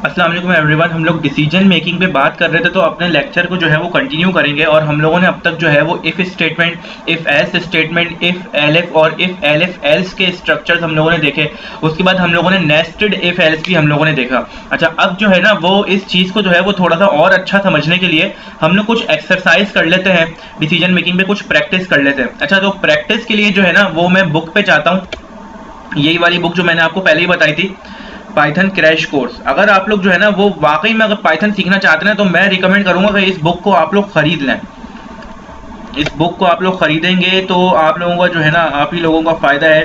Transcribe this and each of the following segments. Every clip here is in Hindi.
अस्सलाम वालेकुम एवरीवन। हम लोग डिसीजन मेकिंग पे बात कर रहे थे, तो अपने लेक्चर को जो है वो कंटिन्यू करेंगे। और हम लोगों ने अब तक जो है वो if statement, if else statement, if elif और इफ़ एलिफ एल्स के स्ट्रक्चर्स हम लोगों ने देखे। उसके बाद हम लोगों ने नेस्टेड इफ़ एल्स भी हम लोगों ने देखा। अच्छा, अब जो है ना वो इस चीज़ को जो है वो थोड़ा सा और अच्छा समझने के लिए हम लोग कुछ एक्सरसाइज कर लेते हैं, डिसीजन मेकिंग पे कुछ प्रैक्टिस कर लेते हैं। अच्छा, तो प्रैक्टिस के लिए जो है ना वो मैं बुक पे चाहता हूँ, यही वाली बुक जो मैंने आपको पहले ही बताई थी, पाइथन क्रैश कोर्स। अगर आप लोग जो है ना वो वाकई में अगर पाइथन सीखना चाहते हैं तो मैं रिकमेंड करूंगा कि इस बुक को आप लोग खरीद लें। इस बुक को आप लोग खरीदेंगे तो आप लोगों का जो है ना, आप ही लोगों का फायदा है।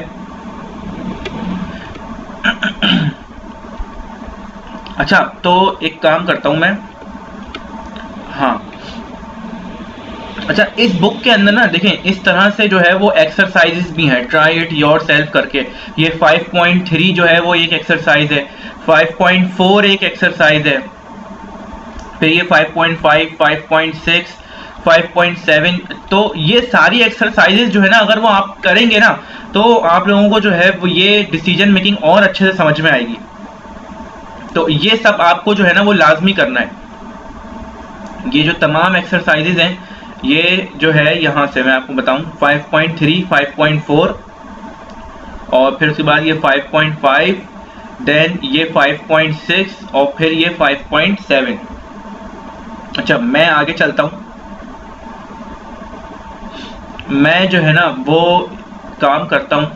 अच्छा, तो एक काम करता हूं मैं। हाँ, अच्छा, इस बुक के अंदर ना देखें, इस तरह से जो है वो एक्सरसाइजेस भी हैं, ट्राई इट योर सेल्फ करके। ये 5.3 जो है वो एक एक्सरसाइज है, 5.4 एक एक्सरसाइज है, फिर ये 5.5, 5.6, 5.7। तो ये सारी एक्सरसाइजेज जो है ना, अगर वो आप करेंगे ना तो आप लोगों को जो है वो ये डिसीजन मेकिंग और अच्छे से समझ में आएगी। तो ये सब आपको जो है ना वो लाजमी करना है। ये जो तमाम एक्सरसाइजेज हैं, ये जो है यहाँ से मैं आपको बताऊं, 5.3, 5.4 और फिर उसके बाद ये 5.5, देन ये 5.6 और फिर ये 5.7। अच्छा, मैं आगे चलता हूं। मैं जो है ना वो काम करता हूं,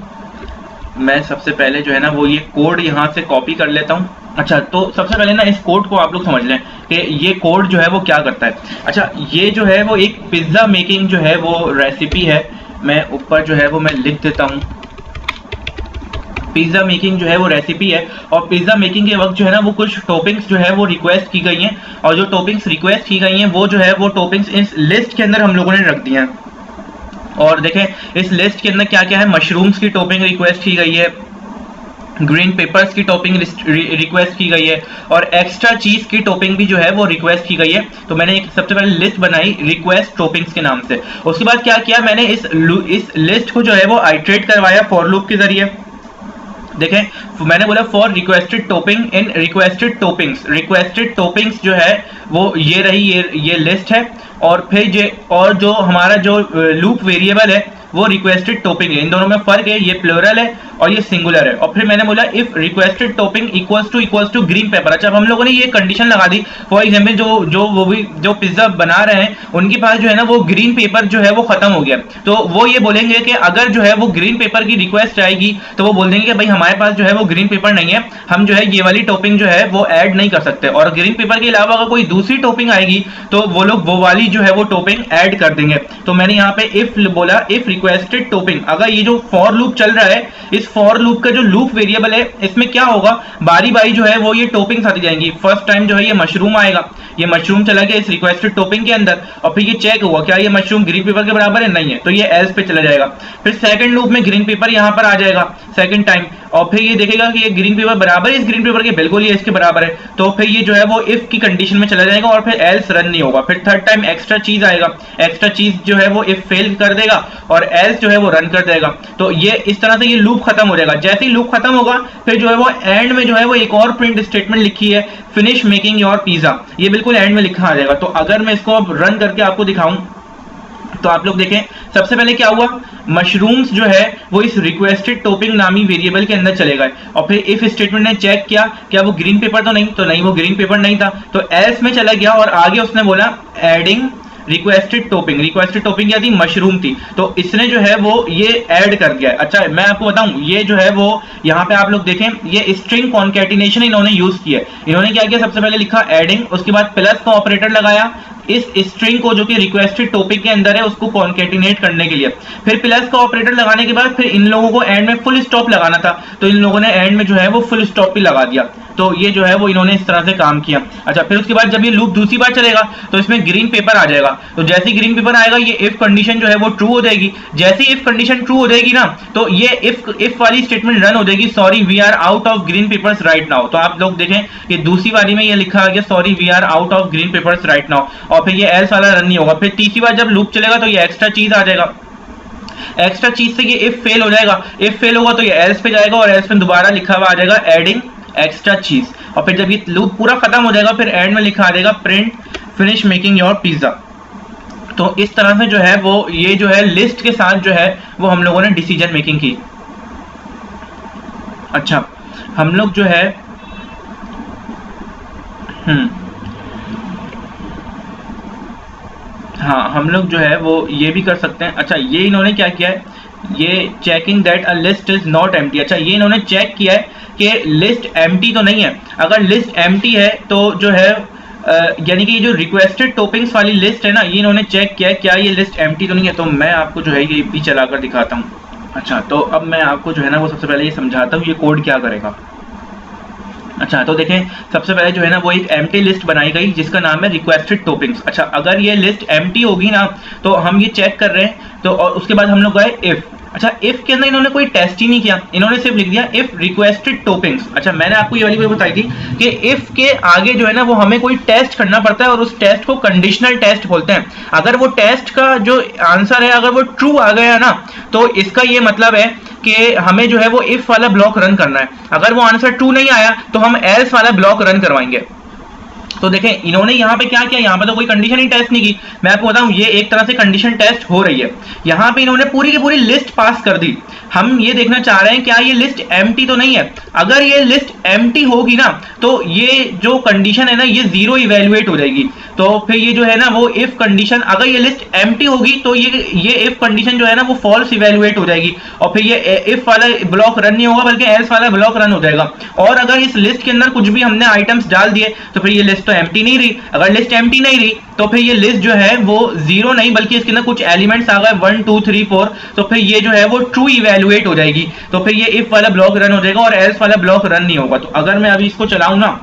मैं सबसे पहले जो है ना वो ये कोड यहाँ से कॉपी कर लेता हूं। अच्छा, तो सबसे पहले ना इस कोड को आप लोग समझ लें कि ये कोड जो है वो क्या करता है। अच्छा, ये जो है वो एक पिज्ज़ा मेकिंग जो है वो रेसिपी है। मैं ऊपर जो है वो मैं लिख देता हूँ, पिज़्ज़ा मेकिंग जो है वो रेसिपी है। और पिज़्ज़ा मेकिंग के वक्त जो है ना वो कुछ टॉपिंग्स जो है वो रिक्वेस्ट की गई हैं, और जो टॉपिंग्स रिक्वेस्ट की गई हैं वो जो है वो टॉपिंग्स इस लिस्ट के अंदर हम लोगों ने रख दिए हैं। और देखें इस लिस्ट के अंदर क्या क्या है, मशरूम्स की टॉपिंग रिक्वेस्ट की गई है, ग्रीन पेपर्स की टॉपिंग रिक्वेस्ट की गई है, और एक्स्ट्रा चीज की टॉपिंग भी जो है वो रिक्वेस्ट की गई है। तो मैंने एक सबसे पहले लिस्ट बनाई रिक्वेस्ट टॉपिंग्स के नाम से। उसके बाद क्या किया, मैंने इस लिस्ट को जो है वो आइटरेट करवाया फॉर लूप के जरिए। देखें, मैंने बोला for requested topping in requested toppings. Requested toppings जो है वो ये रही, ये लिस्ट है। और फिर और जो हमारा जो लूप वेरिएबल है वो रिक्वेस्टेड टॉपिंग है। इन दोनों में फर्क है, ये प्लूरल है और ये सिंगुलर है। और फिर मैंने बोला if requested topping equals to green pepper. अच्छा, अब हम लोगों ने ये कंडीशन लगा दी, फॉर एग्जांपल जो पिज्जा बना रहे हैं उनके पास जो है ना वो ग्रीन पेपर जो है वो खत्म हो गया, तो वो ये बोलेंगे कि अगर जो है वो ग्रीन पेपर की रिक्वेस्ट आएगी तो वो बोल देंगे कि भाई हमारे पास जो है वो ग्रीन पेपर नहीं है, हम जो है ये वाली टॉपिंग जो है वो ऐड नहीं कर सकते। और ग्रीन पेपर के अलावा अगर कोई दूसरी टॉपिंग आएगी तो वो लोग वो वाली जो है वो टॉपिंग ऐड कर देंगे। तो मैंने यहाँ पे इफ बोला, इफ रिक्वेस्टेड टॉपिंग। अगर ये जो फॉर लूप चल रहा है, इस फॉर लूप का जो लूप वेरिएबल है इसमें क्या होगा, बारी बारी जो है वो ये टॉपिंग्स आती जाएंगी। फर्स्ट टाइम जो है ये मशरूम आएगा, ये मशरूम चला गया इस रिक्वेस्टेड टॉपिंग के अंदर, और फिर ये चेक हुआ क्या ये मशरूम ग्रीन पेपर के बराबर है, नहीं है, तो ये एल्स पे चला जाएगा। फिर सेकंड लूप में ग्रीन पेपर यहाँ पर आ जाएगा सेकंड टाइम, और फिर ये देखेगा कि ये ग्रीन पेपर बराबर है इस ग्रीन पेपर के, बिल्कुल ये इसके बराबर है, तो फिर ये जो है वो इफ की कंडीशन में चला जाएगा और फिर एल्स रन नहीं होगा। फिर थर्ड टाइम एक्स्ट्रा चीज आएगा, एक्स्ट्रा चीज जो है वो इफ फेल कर देगा और एल्स जो है वो रन कर देगा। तो ये इस तरह से ये लूप खत्म हो जाएगा। जैसे ही लूप खत्म होगा फिर जो है वो एंड में जो है वो एक और प्रिंट स्टेटमेंट लिखी है, फिनिश मेकिंग योर पिज्जा, ये बिल्कुल एंड में लिखा आ जाएगा। तो अगर मैं इसको अब रन करके आपको दिखाऊं तो आप लोग देखें, सबसे पहले क्या हुआ, मशरूम्स जो है वो इस रिक्वेस्टेड टॉपिंग नामी वेरिएबल के अंदर चले गए। और फिर इफ स्टेटमेंट ने चेक किया क्या वो ग्रीन पेपर तो नहीं, तो नहीं वो ग्रीन पेपर नहीं था, तो एल्स में चला गया और आगे उसने बोला adding requested topping. Requested topping क्या थी, मशरूम थी, तो इसने जो है वो ये ऐड कर दिया। अच्छा, मैं आपको बताऊं, ये जो है वो यहाँ पे आप लोग देखें, ये स्ट्रिंग कॉन्कैटिनेशन इन्होंने यूज किया। इन्होंने क्या किया, सबसे पहले लिखा एडिंग, उसके बाद प्लस का ऑपरेटर लगाया इस स्ट्रिंग को जो कि रिक्वेस्टेड टॉपिक के अंदर है उसको कॉन्कैटिनेट करने के लिए। फिर प्लस का ऑपरेटर लगाने के बाद फिर इन लोगों को एंड में फुल स्टॉप लगाना था, तो इन लोगों ने एंड में जो है वो फुल स्टॉप भी लगा दिया। तो ये जो है वो इन्होंने इस तरह से काम किया। अच्छा, फिर उसके बाद जब ये लूप दूसरी बार चलेगा तो इसमें ग्रीन पेपर आ जाएगा, तो जैसे ही ग्रीन पेपर आएगा ये इफ कंडीशन जो है वो ट्रू हो जाएगी। जैसे ही इफ कंडीशन ट्रू हो जाएगी ना तो ये इफ वाली स्टेटमेंट रन हो जाएगी, sorry we are out of green peppers right now. तो आप लोग देखें कि दूसरी वाली में ये लिखा आ गया sorry we are out of green peppers right now, और फिर ये एल्स वाला रन नहीं होगा। फिर तीसरी बार जब लूप चलेगा तो ये एक्स्ट्रा चीज आ जाएगा, एक्स्ट्रा चीज से ये इफ फेल हो जाएगा, इफ फेल होगा तो ये एल्स पे जाएगा और एल्स पे दोबारा लिखा हुआ आ जाएगा एडिंग एक्स्ट्रा चीज, और फिर जब ये लूप पूरा खत्म हो जाएगा फिर एंड में लिखा आ जाएगा print finish making your pizza. तो इस तरह से जो है वो ये जो है लिस्ट के साथ जो है वो हम लोगों ने डिसीजन मेकिंग की। अच्छा, हम लोग जो है हाँ, हम लोग जो है वो ये भी कर सकते हैं। अच्छा, ये इन्होंने क्या किया है, ये checking that a list is not empty. अच्छा, ये इन्होंने चेक किया है कि लिस्ट एम्प्टी तो नहीं है। अगर लिस्ट एम्प्टी है तो जो है यानी कि ये जो रिक्वेस्टेड टॉपिंग्स वाली लिस्ट है ना, ये इन्होंने चेक किया है क्या ये लिस्ट एम्प्टी तो नहीं है। तो मैं आपको जो है ये भी चलाकर दिखाता हूँ। अच्छा, तो अब मैं आपको जो है ना वो सबसे पहले ये समझाता हूँ ये कोड क्या करेगा। अच्छा, तो देखें, सबसे पहले जो है ना वो एक एम्प्टी लिस्ट बनाई गई जिसका नाम है रिक्वेस्टेड टॉपिंग्स। अच्छा, अगर ये लिस्ट एम्प्टी होगी ना तो हम ये चेक कर रहे हैं, तो और उसके बाद हम लोग गए इफ। अच्छा, इफ के अंदर इन्होंने कोई टेस्ट ही नहीं किया, इन्होंने सिर्फ लिख दिया इफ रिक्वेस्टेड टॉपिंग्स। अच्छा, मैंने आपको ये वाली बात बताई थी कि इफ के आगे जो है ना वो हमें कोई टेस्ट करना पड़ता है और उस टेस्ट को कंडीशनल टेस्ट बोलते हैं। अगर वो टेस्ट का जो आंसर है अगर वो ट्रू आ गया ना तो इसका ये मतलब है कि हमें जो है वो इफ वाला ब्लॉक रन करना है। अगर वो आंसर ट्रू नहीं आया तो हम एल्स वाला ब्लॉक रन करवाएंगे। तो देखें, इन्होंने यहाँ पे क्या किया, यहाँ पे तो कोई कंडीशन ही टेस्ट नहीं की। मैं आपको बताऊं ये एक तरह से कंडीशन टेस्ट हो रही है। यहाँ पे इन्होंने पूरी की पूरी लिस्ट पास कर दी। हम ये देखना चाह रहे हैं क्या ये लिस्ट एम्प्टी तो नहीं है। अगर ये लिस्ट एम्प्टी होगी ना तो ये जो कंडीशन है ना ये जीरो इवेल्युएट हो जाएगी। तो फिर ये जो है ना वो इफ कंडीशन, अगर ये लिस्ट एम्प्टी होगी तो ये इफ कंडीशन जो है ना वो फॉल्स इवेल्युएट हो जाएगी और फिर ये इफ वाला ब्लॉक रन नहीं होगा बल्कि एल्स वाला ब्लॉक रन हो जाएगा। और अगर इस लिस्ट के अंदर कुछ भी हमने आइटम्स डाल दिए तो फिर ये लिस्ट तो एम्प्टी नहीं रही। अगर लिस्ट एम्प्टी नहीं रही तो फिर ये लिस्ट जो है वो जीरो नहीं बल्कि इसके अंदर कुछ एलिमेंट्स आ गए 1 2 3 4, तो फिर ये जो है वो ट्रू इवेल्युएट हो जाएगी। तो फिर ये इफ वाला ब्लॉक रन हो जाएगा और एल्स वाला ब्लॉक रन नहीं होगा। तो अगर मैं अभी इसको चलाऊं ना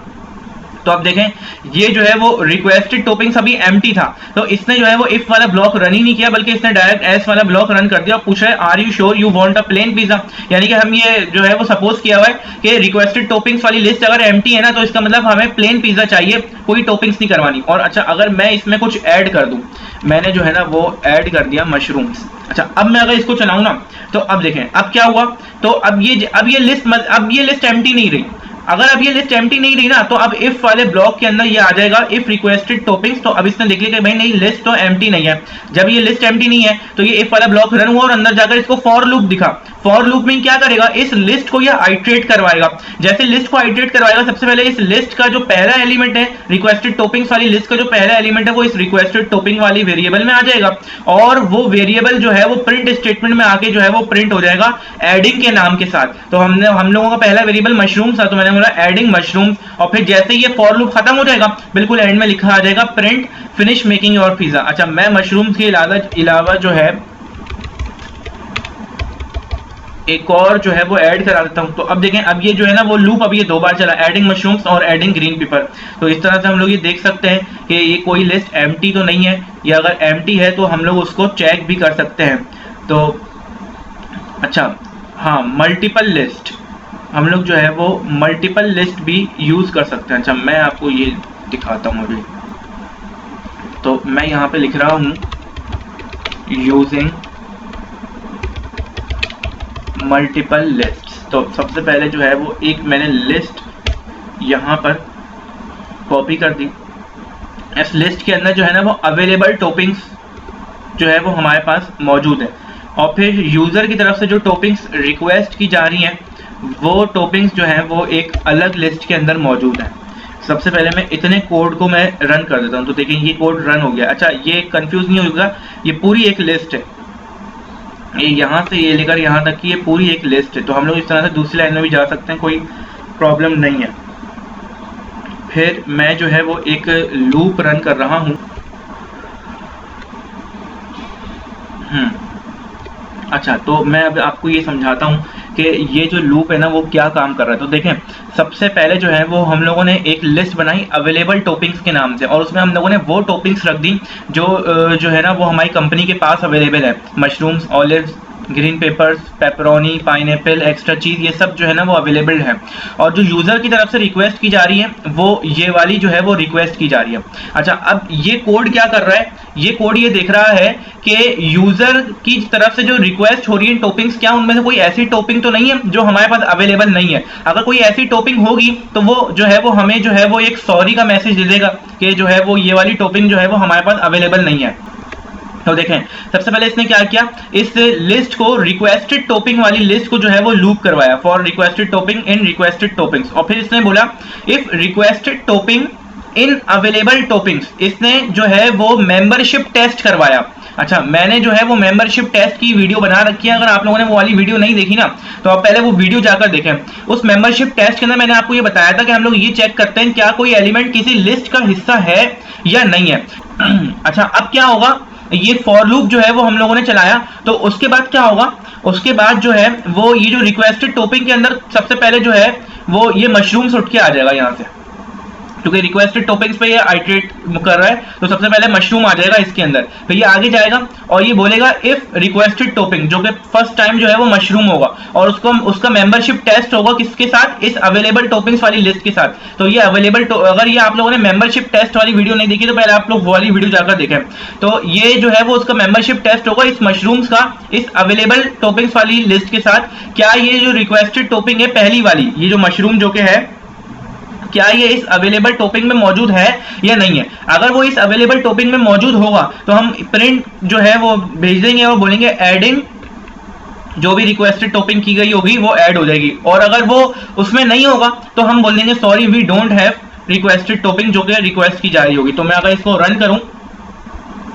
तो आप देखें ये जो है वो रिक्वेस्टेड टॉपिंग्स अभी एम्प्टी था, तो इसने जो है वो इफ वाला ब्लॉक रन ही नहीं किया बल्कि इसने डायरेक्ट एस वाला ब्लॉक रन कर दिया और पूछा है are you sure you want a plain pizza. यानी कि हम ये जो है वो सपोज किया हुआ है कि रिक्वेस्टेड टॉपिंग्स वाली लिस्ट अगर एम्प्टी है ना तो इसका मतलब हमें प्लेन पिज्जा चाहिए, कोई टॉपिंग्स नहीं करवानी। और अच्छा, अगर मैं इसमें कुछ ऐड कर दूं, मैंने जो है ना वो ऐड कर दिया मशरूम्स। अच्छा, अब मैं अगर इसको चलाऊं ना तो अब देखें अब क्या हुआ। तो अब ये लिस्ट एम्प्टी नहीं रही। अगर अब ये लिस्ट एम्प्टी नहीं रही ना तो अब इफ वाले ब्लॉक के अंदर ये आ जाएगा इफ रिक्वेस्टेड टॉपिंग्स। तो अब इसने देख लिया कि भाई नहीं लिस्ट तो एम्प्टी नहीं है। जब ये लिस्ट एम्प्टी नहीं है तो ये इफ वाला ब्लॉक रन हुआ और अंदर जाकर इसको फॉर लूप दिखा। फॉर लूप में क्या करेगा, इस लिस्ट को ये आइट्रेट करवाएगा। जैसे लिस्ट को आइट्रेट करवाएगा, सबसे पहले इस लिस्ट का जो पहला एलिमेंट है रिक्वेस्टेड टॉपिंग्स वाली लिस्ट का जो पहला एलिमेंट है वो इस रिक्वेस्टेड टॉपिंग वाली वेरिएबल में आ जाएगा और वो वेरिएबल जो है वो प्रिंट स्टेटमेंट में आके जो है वो प्रिंट हो जाएगा एडिंग के नाम के साथ। तो हम लोगों का पहला वेरिएबल मशरूम्स था तो मैंने बोला एडिंग मशरूम्स, और फिर जैसे ही ये फॉर लूप खत्म हो जाएगा बिल्कुल एंड में लिखा आ जाएगा print finish making your pizza. अच्छा, मैं मशरूम्स के अलावा जो है एक और जो है वो ऐड करा देता हूं। तो अब देखें, अब ये जो है ना वो लूप अब ये दो बार चला, एडिंग मशरूम्स और एडिंग ग्रीन पेपर। तो इस तरह से हम लोग ये देख सकते हैं कि ये कोई लिस्ट एम्प्टी तो नहीं है, या अगर एम्प्टी है तो हम लोग उसको चेक भी कर सकते हैं। तो अच्छा हाँ, मल्टीपल लिस्ट हम लोग जो है वो मल्टीपल लिस्ट भी यूज कर सकते हैं। अच्छा, मैं आपको ये दिखाता हूँ अभी। तो मैं यहाँ पे लिख रहा हूँ यूजिंग मल्टीपल लिस्ट। तो सबसे पहले जो है वो एक मैंने लिस्ट यहाँ पर कॉपी कर दी। इस लिस्ट के अंदर जो है ना वो अवेलेबल टॉपिंग्स जो है वो हमारे पास मौजूद है और फिर यूजर की तरफ से जो टॉपिंग्स रिक्वेस्ट की जा रही हैं वो टॉपिंग्स जो है वो एक अलग लिस्ट के अंदर मौजूद है। सबसे पहले मैं इतने कोड को मैं रन कर देता हूँ। तो देखिए ये कोड रन हो गया। अच्छा, ये कंफ्यूज नहीं होगा, ये पूरी एक लिस्ट है, ये यहाँ से ये लेकर यहाँ तक की ये पूरी एक लिस्ट है। तो हम लोग इस तरह से दूसरी लाइन में भी जा सकते हैं, कोई प्रॉब्लम नहीं है। फिर मैं जो है वो एक लूप रन कर रहा हूँ। अच्छा, तो मैं अब आपको ये समझाता हूँ कि ये जो लूप है ना वो क्या काम कर रहा है। तो देखें, सबसे पहले जो है वो हम लोगों ने एक लिस्ट बनाई अवेलेबल टॉपिंग्स के नाम से और उसमें हम लोगों ने वो टॉपिंग्स रख दी जो है ना वो हमारी कंपनी के पास अवेलेबल है, mushrooms, olives, green papers, pepperoni, pineapple, extra चीज, ये सब जो है ना वो अवेलेबल है। और जो यूजर की तरफ से रिक्वेस्ट की जा रही है वो ये वाली जो है वो रिक्वेस्ट की जा रही है। अच्छा, अब ये कोड क्या कर रहा है, ये कोड ये देख रहा है कि यूजर की तरफ से जो रिक्वेस्ट हो रही है टॉपिंग्स, क्या उनमें से कोई ऐसी टॉपिंग तो नहीं है जो हमारे पास अवेलेबल नहीं है। अगर कोई ऐसी टॉपिंग होगी तो वो जो है वो हमें जो है वो एक सॉरी का मैसेज दे देगा कि जो है वो ये वाली टॉपिंग जो है वो हमारे पास अवेलेबल नहीं है। तो देखें, सबसे पहले इसने क्या किया, इस लिस्ट को रिक्वेस्टेड टॉपिंग वाली लिस्ट को जो है वो लूप करवाया, for requested topping in requested toppings. और फिर इसने बोला if requested topping in available toppings, इसने जो है वो मेंबरशिप टेस्ट करवाया। अच्छा, मैंने जो है वो मेंबरशिप टेस्ट की वीडियो बना रखी है, अगर आप लोगों ने वो वाली वीडियो नहीं देखी ना तो आप पहले वो वीडियो जाकर देखें। उस मेंबरशिप टेस्ट के अंदर मैंने आपको ये बताया था कि हम लोग ये चेक करते हैं क्या कोई एलिमेंट किसी लिस्ट का हिस्सा है या नहीं है। अच्छा, अब क्या होगा, ये फॉर लूप जो है वो हम लोगों ने चलाया, तो उसके बाद क्या होगा, उसके बाद जो है वो ये जो रिक्वेस्टेड टॉपिंग के अंदर सबसे पहले जो है वो ये मशरूम्स उठ के आ जाएगा यहाँ से, क्योंकि रिक्वेस्टेड टॉपिक्स पे ये आइटरेट कर रहा है, तो सबसे पहले मशरूम आ जाएगा इसके अंदर। फिर ये आगे जाएगा और ये बोलेगा इफ रिक्वेस्टेड टॉपिंग, जो कि फर्स्ट टाइम जो है वो मशरूम होगा, और उसका मेंबरशिप टेस्ट होगा किसके साथ, इस अवेलेबल टॉपिक्स वाली लिस्ट के साथ। तो ये अवेलेबल, अगर ये आप लोगों ने मेंबरशिप टेस्ट वाली वीडियो नहीं देखी तो पहले आप लोग वो वाली वीडियो जाकर देखें। तो ये जो है वो उसका मेंबरशिप टेस्ट होगा इस मशरूम्स का इस अवेलेबल टॉपिक्स वाली लिस्ट के साथ। क्या ये जो रिक्वेस्टेड टॉपिंग है पहली वाली, ये जो मशरूम जो कि है, क्या ये इस अवेलेबल टॉपिंग में मौजूद है या नहीं है। अगर वो इस अवेलेबल टॉपिंग में मौजूद होगा तो हम प्रिंट जो है वो भेज देंगे और बोलेंगे एडिंग, जो भी रिक्वेस्टेड टॉपिंग की गई होगी वो ऐड हो जाएगी। और अगर वो उसमें नहीं होगा तो हम बोल देंगे sorry we don't have requested topping, जो कि रिक्वेस्ट की जा रही होगी। तो मैं अगर इसको रन करूं,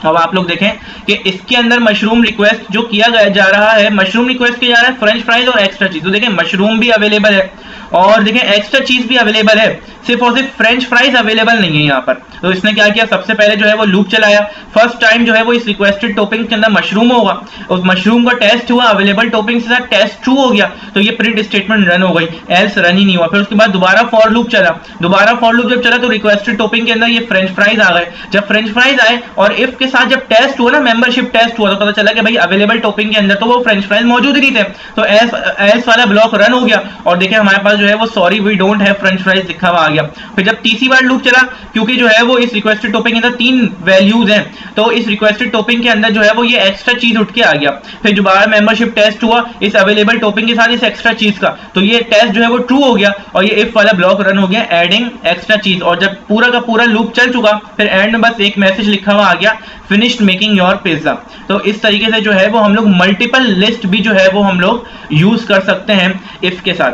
अब आप लोग देखें कि इसके अंदर मशरूम रिक्वेस्ट जो किया गया जा रहा है, मशरूम रिक्वेस्ट किया जा रहा है फ्रेंच फ्राइज और एक्स्ट्रा चीज। तो देखें मशरूम भी अवेलेबल है और देखें एक्स्ट्रा चीज भी अवेलेबल है, सिर्फ और सिर्फ फ्रेंच फ्राइज अवेलेबल नहीं है यहाँ पर। तो इसने क्या किया, सबसे पहले जो है वो लूप चलाया, फर्स्ट टाइम जो है वो इस रिक्वेस्टेड टॉपिंग के अंदर मशरूम होगा, उस मशरूम का टेस्ट हुआ, अवेलेबल टॉपिंग के साथ टेस्ट ट्रू हो गया, तो ये प्रिंट स्टेटमेंट रन हो गई, एल्स रन ही नहीं हुआ। फिर उसके बाद दोबारा फॉर लूप चला, दोबारा फॉर लूप जब चला तो रिक्वेस्टेड टॉपिंग के अंदर ये फ्रेंच फ्राइज आ गए। जब फ्रेंच फ्राइज आए और इफ के साथ जब टेस्ट हुआ ना, मेंबरशिप टेस्ट हुआ, तो पता चला कि भाई अवेलेबल टॉपिंग के अंदर तो वो फ्रेंच फ्राइज मौजूद ही नहीं थे, तो एल्स वाला ब्लॉक रन हो गया और देखिए हमारे पास जो है वो sorry we don't have french fries लिखा हुआ आ गया। फिर जब तीसरी बार लूप चला, क्योंकि जो है वो इस रिक्वेस्टेड टॉपिंग के अंदर 3 वैल्यूज हैं, तो इस रिक्वेस्टेड टॉपिंग के अंदर जो है वो ये एक्स्ट्रा चीज उठ के आ गया। फिर दोबारा मेंबरशिप टेस्ट हुआ इस अवेलेबल टॉपिंग के साथ इस एक्स्ट्रा चीज का, तो ये टेस्ट जो है वो ट्रू हो गया और ये इफ वाला ब्लॉक रन हो गया, एडिंग एक्स्ट्रा चीज। और जब पूरा का पूरा लूप चल चुका, फिर एंड में बस एक मैसेज लिखा हुआ आ गया, फिनिश्ड मेकिंग योर पिज्जा। तो इस तरीके से जो है वो हम लोग मल्टीपल लिस्ट भी जो है वो हम लोग यूज कर सकते हैं इफ के साथ।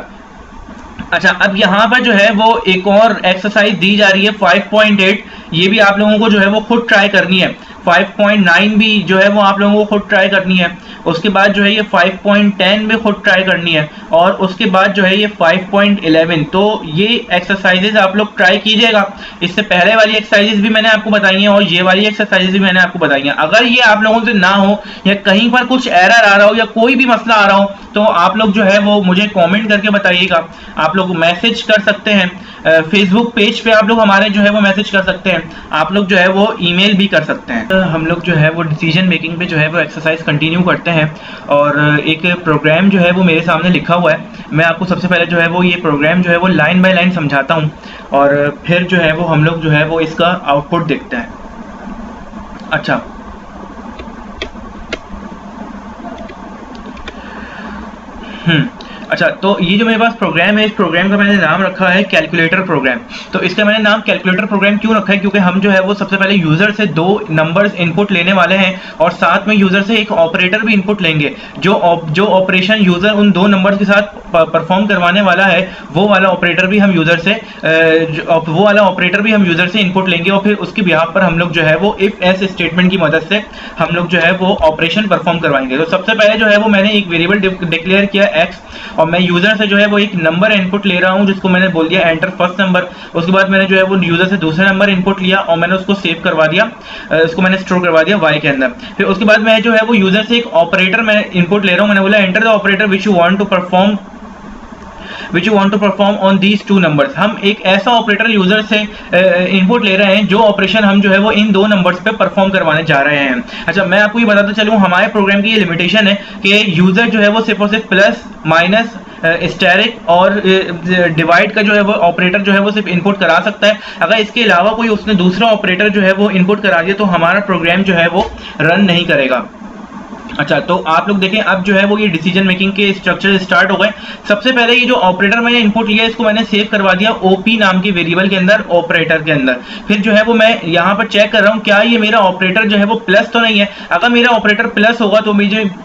अच्छा, अब यहाँ पर जो है वो एक और एक्सरसाइज दी जा रही है 5.8, ये भी आप लोगों को जो है वो खुद ट्राई करनी है। 5.9 भी जो है वो आप लोगों को खुद ट्राई करनी है, उसके बाद जो है ये 5.10 भी खुद ट्राई करनी है, और उसके बाद जो है ये 5.11। तो ये एक्सरसाइजेज आप लोग ट्राई कीजिएगा। इससे पहले वाली एक्सरसाइजेज भी मैंने आपको बताई हैं और ये वाली एक्सरसाइजेज भी मैंने आपको बताई हैं। अगर ये आप लोगों से ना हो या कहीं पर कुछ एरर आ रहा हो या कोई भी मसला आ रहा हो तो आप लोग जो है वो मुझे कमेंट करके बताइएगा। आप लोग मैसेज कर सकते हैं, फेसबुक पेज पे आप लोग हमारे जो है वो मैसेज कर सकते हैं, आप लोग जो है वो ईमेल भी कर सकते हैं। हम लोग जो है वो डिसीजन मेकिंग पे जो है वो एक्सरसाइज कंटिन्यू करते हैं और एक प्रोग्राम जो है वो मेरे सामने लिखा हुआ है। मैं आपको सबसे पहले जो है वो ये प्रोग्राम जो है वो लाइन बाय लाइन समझाता हूँ और फिर जो है वो हम लोग जो है वो इसका आउटपुट देखते हैं। अच्छा, अच्छा, तो ये जो मेरे पास प्रोग्राम है, इस प्रोग्राम का मैंने नाम रखा है कैलकुलेटर प्रोग्राम। तो इसका मैंने नाम कैलकुलेटर प्रोग्राम क्यों रखा है, क्योंकि हम जो है वो सबसे पहले यूजर से 2 नंबर्स इनपुट लेने वाले हैं और साथ में यूजर से एक ऑपरेटर भी इनपुट लेंगे। जो ऑपरेशन यूजर उन 2 नंबर्स के साथ परफॉर्म करवाने वाला है वो वाला ऑपरेटर भी हम यूजर से इनपुट लेंगे और फिर उसके बिहाफ पर हम लोग जो है वो इफ एस स्टेटमेंट की मदद से हम लोग जो है वो ऑपरेशन परफॉर्म करवाएंगे। तो सबसे पहले जो है वो मैंने एक वेरिएबल डिक्लेयर किया एक्स और मैं यूजर से जो है वो एक नंबर इनपुट ले रहा हूं जिसको मैंने बोल दिया एंटर फर्स्ट नंबर। उसके बाद मैंने जो है वो यूजर से दूसरा नंबर इनपुट लिया और मैंने उसको सेव करवा दिया, उसको मैंने स्टोर करवा दिया वाई के अंदर। फिर उसके बाद मैं जो है वो यूजर से एक ऑपरेटर मैं इनपुट ले रहा हूं, मैंने बोला enter the operator which you want to perform which you want to perform on these two numbers. हम एक ऐसा ऑपरेटर यूजर से इनपुट ले रहे हैं जो ऑपरेशन हम जो है वो इन दो नंबर्स पे परफॉर्म करवाने जा रहे हैं। अच्छा, मैं आपको ये बताता चलूं, हमारे प्रोग्राम की ये लिमिटेशन है कि यूजर जो है वो सिर्फ और सिर्फ प्लस माइनस स्टैरिक और डिवाइड का जो है वो ऑपरेटर जो है वो सिर्फ इनपुट करा सकता है। अगर इसके अलावा कोई उसने दूसरा ऑपरेटर जो है वो इनपुट करा दिया तो हमारा प्रोग्राम जो है वो रन नहीं करेगा। अच्छा, तो आप लोग देखें अब जो है वो ये डिसीजन मेकिंग के स्ट्रक्चर स्टार्ट हो गए। सबसे पहले ये जो ऑपरेटर मैंने इनपुट लिया इसको मैंने सेव करवा दिया ओपी नाम के वेरिएबल के अंदर, ऑपरेटर के अंदर। फिर जो है वो मैं यहाँ पर चेक कर रहा हूँ क्या ये मेरा ऑपरेटर जो है वो प्लस तो नहीं है। अगर मेरा ऑपरेटर प्लस होगा तो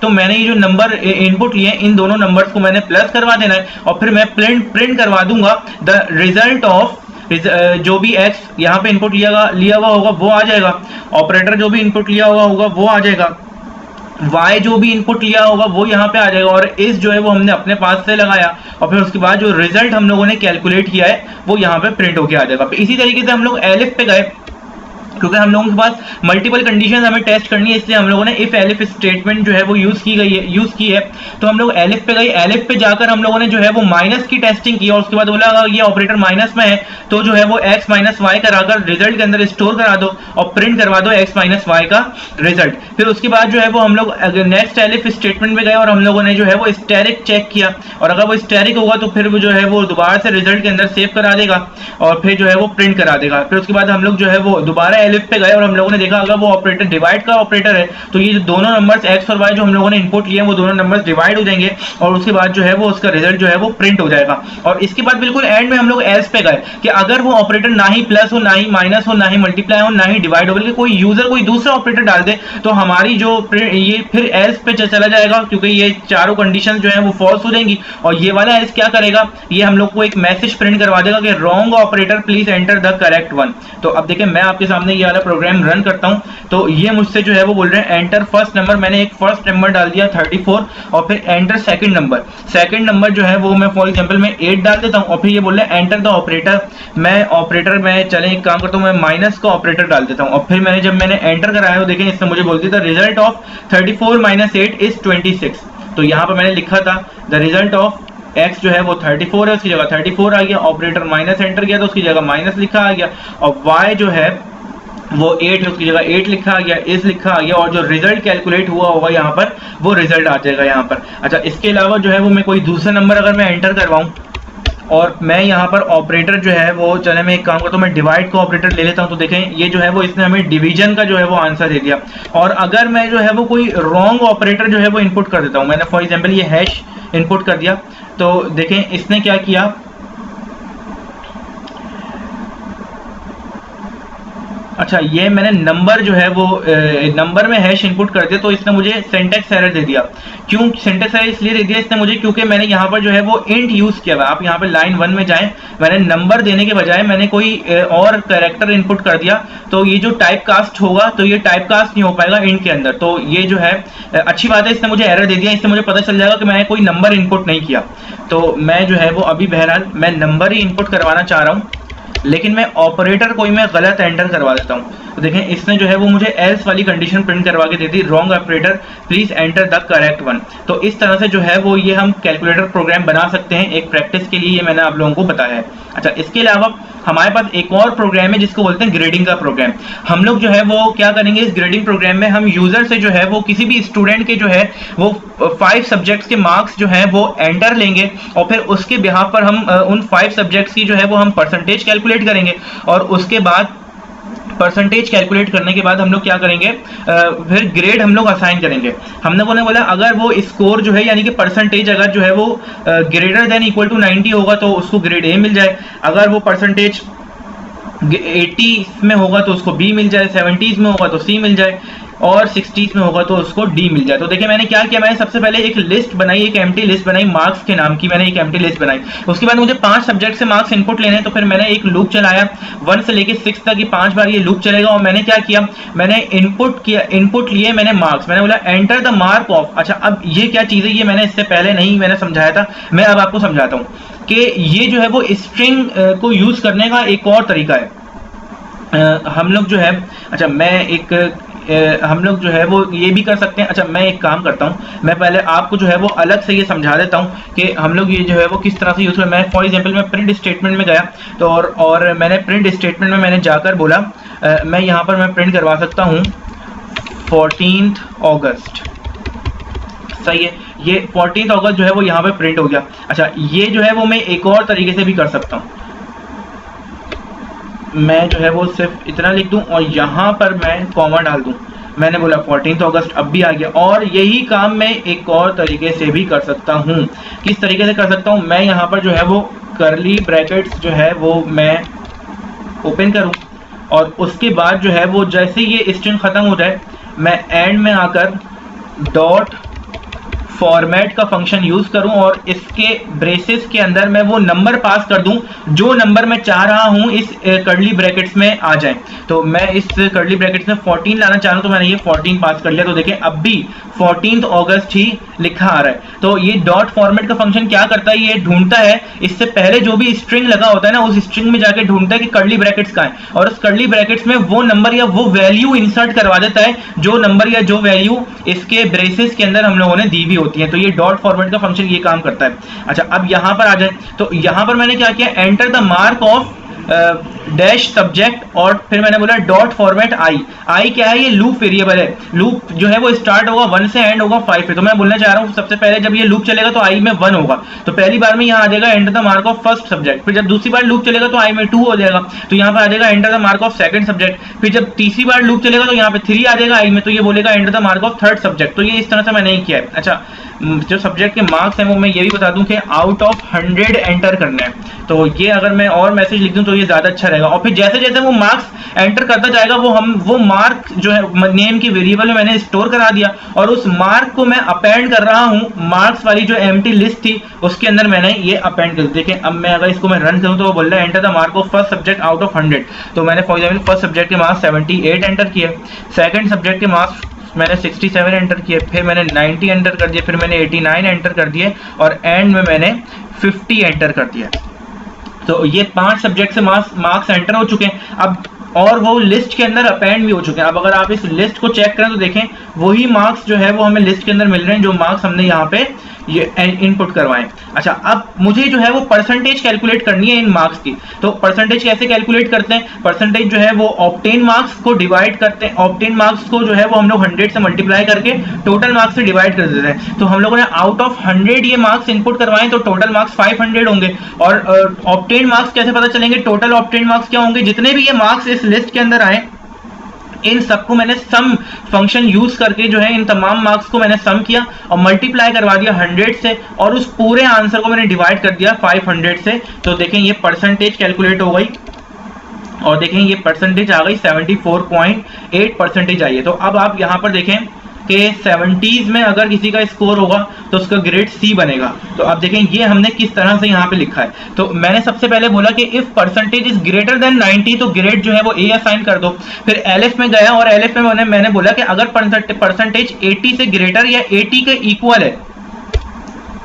मैंने ये जो नंबर इनपुट लिए इन दोनों नंबर्स को मैंने प्लस करवा देना है और फिर मैं प्रिंट करवा दूंगा द रिजल्ट ऑफ जो भी x यहाँ पे इनपुट लिया हुआ होगा वो आ जाएगा, ऑपरेटर जो भी इनपुट लिया हुआ होगा वो आ जाएगा, y जो भी इनपुट लिया होगा वो यहाँ पे आ जाएगा और इस जो है वो हमने अपने पास से लगाया और फिर उसके बाद जो रिजल्ट हम लोगों ने कैलकुलेट किया है वो यहाँ पे प्रिंट होके आ जाएगा। इसी तरीके से हम लोग एलिफ पे गए क्योंकि हम लोगों के पास मल्टीपल कंडीशन हमें टेस्ट करनी है, इसलिए हम लोगों ने इफ एलिफ स्टेटमेंट जो है वो यूज की है। तो हम लोग एलिफ पे गए, एलिफ पे जाकर हम लोगों ने जो है वो माइनस की टेस्टिंग की और उसके बाद बोला ये ऑपरेटर माइनस में है तो जो है वो x माइनस वाई कराकर रिजल्ट के अंदर स्टोर करा दो और प्रिंट करवा दो x माइनस वाई का रिजल्ट। फिर उसके बाद जो है वो हम लोग नेक्स्ट एलिफ स्टेटमेंट में गए और हम लोगों ने जो है वो स्टैरिक चेक किया और अगर वो स्टैरिक होगा तो फिर वो जो है वो दोबारा से रिजल्ट के अंदर सेव करा देगा और फिर जो है वो प्रिंट करा देगा। फिर उसके बाद हम लोग जो है वो दोबारा एलिफ पे गए और हम लोगों ने देखा अगर वो ऑपरेटर डिवाइड का ऑपरेटर है तो ये जो दोनों नंबर्स x और y जो हम लोगों ने इनपुट लिए हैं वो दोनों नंबर्स डिवाइड हो जाएंगे और उसके बाद जो है वो उसका रिजल्ट जो है वो प्रिंट हो जाएगा। और इसके बाद बिल्कुल एंड में हम लोग एल्स पे गए कि अगर वो ऑपरेटर ना ही प्लस हो, ना ही माइनस हो, ना ही मल्टीप्लाई हो, ना ही डिवाइड हो, बल्कि कोई यूजर कोई दूसरा ऑपरेटर डाल दे तो हमारी जो ये फिर एल्स पे चला जाएगा क्योंकि ये चारों कंडीशन जो है वो फॉल्स हो जाएंगी और ये वाला एल्स क्या करेगा, ये हम लोग को एक मैसेज प्रिंट करवा देगा कि wrong operator please enter the correct one. तो अब देखिए मैं आपके सामने ये वाला प्रोग्राम रन करता हूं तो ये मुझसे जो है वो बोल रहे हैं एंटर फर्स्ट नंबर, मैंने एक फर्स्ट नंबर डाल दिया 34 और फिर एंटर सेकंड नंबर जो है वो मैं फॉर एग्जांपल मैं 8 डाल देता हूं और फिर ये बोल रहे हैं एंटर द ऑपरेटर। मैं ऑपरेटर में चले एक काम करता हूं, मैं माइनस का ऑपरेटर डाल देता हूं और फिर जब मैंने एंटर कराया हो देखें इसने मुझे बोल दिया the result of 34 minus 8 is 26। तो यहाँ पर मैंने लिखा था द रिजल्ट ऑफ x जो है वो 34 है, उसकी जगह 34 आ गया, ऑपरेटर माइनस एंटर किया तो उसकी जगह माइनस लिखा आ गया और y जो है वो 8 है उसकी जगह 8 लिखा आ गया, इस लिखा आ गया और जो रिजल्ट कैलकुलेट हुआ होगा यहाँ पर वो रिजल्ट आ जाएगा यहाँ पर। अच्छा, इसके अलावा जो है वो मैं कोई दूसरा नंबर अगर मैं एंटर करवाऊँ और मैं यहाँ पर ऑपरेटर जो है वो चले मैं एक काम करता हूँ मैं डिवाइड का ऑपरेटर ले लेता हूँ तो देखें ये जो है वो इसने हमें डिवीजन का जो है वो आंसर दे दिया। और अगर मैं जो है वो कोई रॉन्ग ऑपरेटर जो है वो इनपुट कर देता हूँ, मैंने फॉर एग्जांपल ये हैश इनपुट कर दिया तो देखें इसने क्या किया, अच्छा ये मैंने नंबर जो है वो नंबर में हैश इनपुट कर दिया तो इसने मुझे सिंटैक्स एरर दे दिया। क्यों सिंटैक्स एरर इसलिए दे दिया इसने मुझे क्योंकि मैंने यहाँ पर जो है वो इंट यूज किया हुआ। आप यहाँ पे लाइन 1 में जाएं, मैंने नंबर देने के बजाय मैंने कोई और कैरेक्टर इनपुट कर दिया तो ये जो टाइप कास्ट होगा तो ये टाइप कास्ट नहीं हो पाएगा इंट के अंदर। तो ये जो है अच्छी बात है, इसने मुझे एरर दे दिया, इससे मुझे पता चल जाएगा कि मैंने कोई नंबर इनपुट नहीं किया। तो मैं जो है वो अभी बहरहाल मैं नंबर ही इनपुट करवाना चाह रहा हूँ लेकिन मैं ऑपरेटर कोई मैं गलत एंटर करवा देता हूँ तो देखें इसने जो है वो मुझे एल्स वाली कंडीशन प्रिंट करवा के दे दी, wrong operator please enter the correct one. तो इस तरह से जो है वो ये हम कैलकुलेटर प्रोग्राम बना सकते हैं, एक प्रैक्टिस के लिए ये मैंने आप लोगों को बताया है। अच्छा, इसके अलावा हमारे पास एक और प्रोग्राम है जिसको बोलते हैं ग्रेडिंग का प्रोग्राम। हम लोग जो है वो क्या करेंगे इस ग्रेडिंग प्रोग्राम में हम यूजर से जो है वो किसी भी स्टूडेंट के जो है वो 5 सब्जेक्ट्स के मार्क्स जो है वो एंटर लेंगे और फिर उसके बिहाफ पर हम उन 5 सब्जेक्ट्स की जो है वो हम परसेंटेज कैलकुलेट करेंगे और उसके बाद परसेंटेज कैलकुलेट करने के बाद हम लोग क्या करेंगे फिर ग्रेड हम लोग असाइन करेंगे। हमने बोला अगर वो स्कोर जो है यानी कि परसेंटेज अगर जो है वो ग्रेटर देन इक्वल टू 90 होगा तो उसको ग्रेड ए मिल जाए, अगर वो परसेंटेज 80 में होगा तो उसको बी मिल जाए, 70s में होगा तो सी मिल जाए और 60s में होगा तो उसको डी मिल जाए। तो देखिए मैंने क्या किया, मैंने सबसे पहले एक लिस्ट बनाई, एक एम्प्टी लिस्ट बनाई मार्क्स के नाम की, मैंने एक एम्प्टी लिस्ट बनाई। उसके बाद मुझे 5 सब्जेक्ट से मार्क्स इनपुट लेने हैं तो फिर मैंने एक लूप चलाया 1 से लेके 6 तक, ये 5 बार ये लूप चलेगा और मैंने क्या किया, मैंने इनपुट लिए मैंने मार्क्स, मैंने बोला एंटर द मार्क ऑफ। अच्छा, अब ये क्या चीज़ है ये मैंने इससे पहले नहीं मैंने समझाया था, मैं अब आपको समझाता हूँ कि ये जो है वो स्ट्रिंग को यूज करने का एक और तरीका है। हम लोग जो है, अच्छा मैं एक हम लोग जो है वो ये भी कर सकते हैं। अच्छा मैं एक काम करता हूँ, मैं पहले आपको जो है वो अलग से ये समझा देता हूँ कि हम लोग ये जो है वो किस तरह से यूज़ करें। मैं फॉर एग्जांपल मैं प्रिंट स्टेटमेंट में गया तो और मैंने प्रिंट स्टेटमेंट में मैंने जाकर बोला मैं यहाँ पर मैं प्रिंट करवा सकता हूँ 14 अगस्त, सही है। ये 14 अगस्त जो है वो यहाँ पे प्रिंट हो गया। अच्छा ये जो है वो मैं एक और तरीके से भी कर सकता हूँ, मैं जो है वो सिर्फ इतना लिख दूं और यहाँ पर मैं कॉमा डाल दूं। मैंने बोला 14 अगस्त अब भी आ गया। और यही काम मैं एक और तरीके से भी कर सकता हूँ। किस तरीके से कर सकता हूँ, मैं यहाँ पर जो है वो करली ब्रैकेट्स जो है वो मैं ओपन करूँ और उसके बाद जो है वो जैसे ये स्ट्रिंग खत्म हो जाए मैं एंड में आकर डॉट फॉर्मेट का फंक्शन यूज करूं और इसके ब्रेसेस के अंदर मैं वो नंबर पास कर दूं जो नंबर मैं चाह रहा हूं इस कर्ली ब्रैकेट्स में आ जाए। तो मैं इस कर्ली ब्रैकेट्स में 14 लाना चाह रहा हूं तो मैंने ये 14 पास कर लिया। तो देखें अब भी 14 अगस्त ही लिखा आ रहा है। तो ये डॉट फॉर्मेट का फंक्शन क्या करता है, ये ढूंढता है इससे पहले जो भी स्ट्रिंग लगा होता है ना उस स्ट्रिंग में जाके ढूंढता है कि कर्ली ब्रैकेट्स कहां है और उस कर्ली ब्रैकेट्स में वो नंबर या वो वैल्यू इंसर्ट करवा देता है जो नंबर या जो वैल्यू इसके ब्रेसेस के अंदर हम लोगों ने दी भी होती है। तो ये डॉट फॉर्मेट का फंक्शन ये काम करता है। अच्छा अब यहां पर आ जाए तो यहां पर मैंने क्या किया, enter the mark of dash subject और फिर मैंने बोला डॉट फॉर्मेट आई क्या है, ये लूप वेरिएबल है। लूप जो है वो स्टार्ट होगा 1 से एंड होगा 5 पे। तो मैं बोलना चाह रहा हूँ सबसे पहले जब ये लूप चलेगा तो आई में 1 होगा तो पहली बार में यहाँ आ जाएगा enter the mark of first subject. फिर जब दूसरी बार लूप चलेगा तो आई में 2 हो जाएगा तो यहाँ पर आ जाएगा enter the mark of second subject. फिर जब तीसरी बार लूप चलेगा तो यहाँ पे 3 आ जाएगा आई में तो ये बोलेगा enter the mark of third subject. तो ये इस तरह से मैंने किया है। अच्छा जो सब्जेक्ट के मार्क्स हैं वो मैं ये भी बता दूं कि आउट ऑफ 100 एंटर करना है। तो ये अगर मैं और मैसेज लिख दूं तो ये ज्यादा अच्छा रहेगा। और फिर जैसे जैसे वो मार्क्स एंटर करता जाएगा वो मार्क जो है नेम की वेरिएबल में मैंने स्टोर करा दिया और उस मार्क को मैं अपेंड कर रहा हूं मार्क्स वाली जो एम्प्टी लिस्ट थी उसके अंदर मैंने ये अपेंड कर। देखें अब मैं अगर इसको मैं रन करूं तो वो बोल रहा है enter the mark of first subject out of 100। तो मैंने फॉर एग्जाम्पल फर्स्ट सब्जेक्ट के मार्क्स 78 एंटर किए, सेकंड सब्जेक्ट के मार्क्स मैंने 67 एंटर किए, फिर मैंने 90 एंटर कर दिए, फिर मैंने 89 एंटर कर दिए और एंड में मैंने 50 एंटर कर दिया। तो ये 5 सब्जेक्ट से मार्क्स एंटर हो चुके हैं। अब और वो लिस्ट के अंदर अपेंड भी हो चुके हैं। अब अगर आप इस लिस्ट को चेक करें तो देखें वही मार्क्स जो है वो हमें लिस्ट के अंदर मिल रहे हैं जो मार्क्स हमने यहाँ पे ये इनपुट करवाएं। अच्छा अब मुझे जो है वो परसेंटेज कैलकुलेट करनी है इन मार्क्स की। तो परसेंटेज कैसे कैलकुलेट करते हैं, परसेंटेज जो है वो ऑब्टेन मार्क्स को डिवाइड करते हैं, ऑब्टेन मार्क्स को जो है वो हम लोग 100 से मल्टीप्लाई करके टोटल मार्क्स से डिवाइड कर देते हैं। तो हम लोगों ने आउट ऑफ 100 ये मार्क्स इनपुट करवाएं तो टोटल मार्क्स 500 होंगे। और ऑब्टेन मार्क्स कैसे पता चलेंगे, टोटल ऑब्टेन मार्क्स क्या होंगे, जितने भी ये मार्क्स इस लिस्ट के अंदर आए इन सबको मैंने सम फंक्शन यूज करके जो है इन तमाम मार्क्स को मैंने सम किया और मल्टीप्लाई करवा दिया 100 से और उस पूरे आंसर को मैंने डिवाइड कर दिया 500 से। तो देखें ये परसेंटेज कैलकुलेट हो गई और देखें ये परसेंटेज आ गई 74.8% आई है। तो अब आप यहाँ पर देखें कि 70s में अगर किसी का स्कोर होगा तो उसका ग्रेड सी बनेगा। तो अब देखें ये हमने किस तरह से यहाँ पे लिखा है। तो मैंने सबसे पहले बोला कि if percentage is greater than 90 तो ग्रेड जो है वो ए असाइन कर दो। फिर एलएफ में गया और एलएफ में मैंने बोला कि अगर परसेंटेज 80 से ग्रेटर या 80 के इक्वल है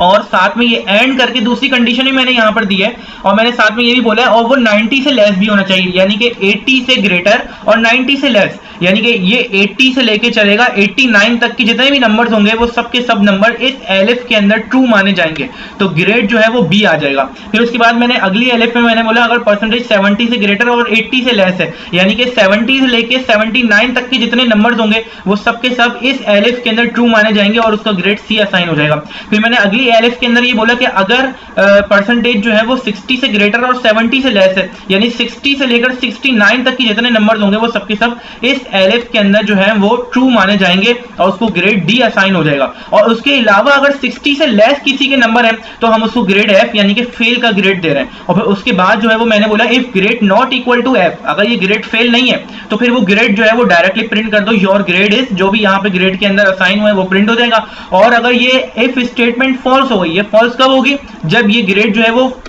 और साथ में ये एंड करके दूसरी कंडीशन ही मैंने यहाँ पर दी है और मैंने साथ में ये भी बोला है और वो 90 से लेस भी होना चाहिए, यानी कि 80 से ग्रेटर और 90 से लेस, यानी कि ये 80 से लेके चलेगा 89 तक के जितने भी नंबर्स होंगे वो सब के सब नंबर इस एलिफ के अंदर ट्रू माने जाएंगे। तो ग्रेड जो है वो बी आ जाएगा। फिर उसके बाद मैंने अगली एलिफ में मैंने बोला अगर परसेंटेज 70 से ग्रेटर और 80 से लेस है, यानी कि 70 से लेके 79 तक के जितने नंबर्स होंगे वो सब के सब इस एलिफ के अंदर ट्रू माने जाएंगे और उसका ग्रेड सी असाइन हो जाएगा। फिर मैंने अगली एलिफ के अंदर ये बोला कि अगर परसेंटेज जो है वो 60 से ग्रेटर और 70 से लेस है, यानी 60 से लेकर 69 तक के जितने नंबर्स होंगे वो सबके सब इस एलिफ के अंदर जो है वो ट्रू माने जाएंगे और उसको ग्रेड डी असाइन हो जाएगा। और उसके अलावा अगर 60 से लेस किसी के नंबर है तो हम उसको ग्रेड एफ यानी कि फेल का ग्रेड दे रहे हैं। और फिर उसके बाद जो है वो मैंने बोला if grade not equal to F, अगर ये ग्रेड फेल नहीं है तो फिर वो ग्रेड जो है वो डायरेक्टली प्रिंट कर दो योर ग्रेड इज, जो भी यहाँ पे ग्रेड के अंदर असाइन हुआ है वो प्रिंट हो जाएगा। और अगर ये इफ स्टेटमेंट फॉल्स हो गई, ये फॉल्स कब होगी, जब ये ग्रेड जो है वो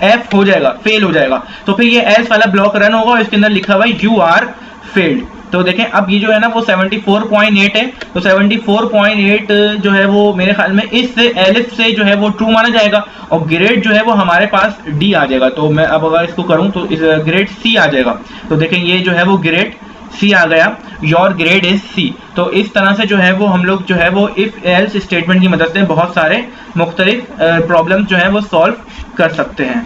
एफ हो जाएगा, फेल हो जाएगा, तो फिर ये एल्स वाला ब्लॉक रन होगा और इसके अंदर लिखा हुआ है यू आर फेल्ड। तो देखें अब ये जो है ना वो 74.8 है, तो 74.8 जो है वो मेरे ख्याल में इस एलिफ से जो है वो ट्रू माना जाएगा और ग्रेड जो है वो हमारे पास डी आ जाएगा। तो मैं अब अगर इसको करूं तो इस ग्रेड सी आ जाएगा। तो देखें ये जो है वो ग्रेड सी आ गया, योर ग्रेड इज सी। तो इस तरह से जो है वो हम लोग जो है वो इफ एल्स स्टेटमेंट की मदद से बहुत सारे मुख्तलिफ प्रॉब्लम जो है वो सॉल्व कर सकते हैं।